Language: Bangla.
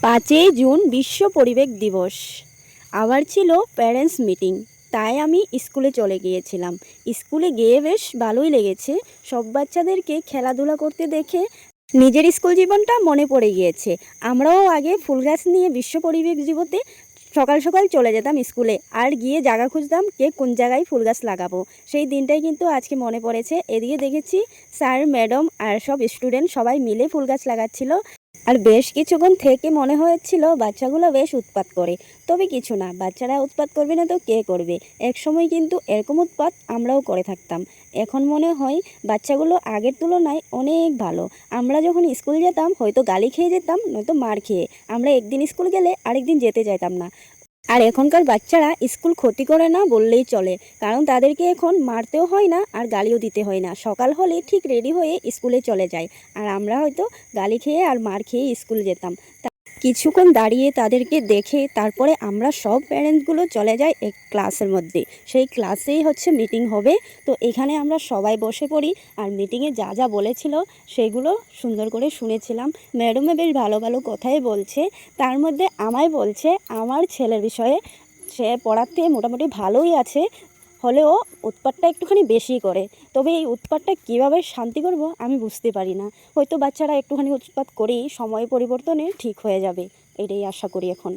5ই জুন বিশ্ব পরিবেশ দিবস। আবার ছিল প্যারেন্টস মিটিং, তাই আমি স্কুলে চলে গিয়েছিলাম। স্কুলে গিয়ে বেশ ভালোই লেগেছে। সব বাচ্চাদেরকে খেলাধুলা করতে দেখে নিজের স্কুল জীবনটা মনে পড়ে গিয়েছে। আমরাও আগে ফুল গাছ নিয়ে বিশ্ব পরিবেশ দিবসে সকাল সকাল চলে যেতাম স্কুলে, আর গিয়ে জায়গা খুঁজতাম কে কোন জায়গায় ফুল গাছ লাগাবো। সেই দিনটাই কিন্তু আজকে মনে পড়েছে। এদিকে দেখেছি স্যার ম্যাডাম আর সব স্টুডেন্ট সবাই মিলে ফুল গাছ লাগাচ্ছিল। আর বেশ কিছুক্ষণ থেকে মনে হয়েছিল বাচ্চাগুলো বেশ উৎপাত করে। তবে কিছু না, বাচ্চারা উৎপাত করবে না তো কে করবে। এক সময় কিন্তু এরকম উৎপাত আমরাও করে থাকতাম। এখন মনে হয় বাচ্চাগুলো আগের তুলনায় অনেক ভালো। আমরা যখন স্কুল যেতাম হয়তো গালি খেয়ে যেতাম, নয়তো মার খেয়ে। আমরা একদিন স্কুল গেলে আরেকদিন যেতে চাইতাম না। আর এখনকার বাচ্চারা স্কুল ক্ষতি করে না বললেই চলে, কারণ তাদেরকে এখন মারতেও হয় না আর গালিও দিতে হয় না। সকাল হলে ঠিক রেডি হয়ে স্কুলে চলে যায়। আর আমরা হয়তো গালি খেয়ে আর মার খেয়ে স্কুল যেতাম। কিছুক্ষণ দাঁড়িয়ে তাদেরকে দেখে তারপরে আমরা সব প্যারেন্টসগুলো চলে যাই এক ক্লাসের মধ্যে। সেই ক্লাসেই হচ্ছে মিটিং হবে। তো এখানে আমরা সবাই বসে পড়ি আর মিটিংয়ে যা যা বলেছিল সেগুলো সুন্দর করে শুনেছিলাম। ম্যাডামে বেশ ভালো ভালো কথাই বলছে। তার মধ্যে আমায় বলছে আমার ছেলের বিষয়ে, সে পড়াতে মোটামুটি ভালোই আছে, হলেও উৎপাতটা একটুখানি বেশি করে। তবে এই উৎপাতটা কীভাবে শান্তি করব আমি বুঝতে পারি না। হয়তো বাচ্চারা একটুখানি উৎপাত করেই সময় পরিবর্তনে ঠিক হয়ে যাবে, এটাই আশা করি এখন।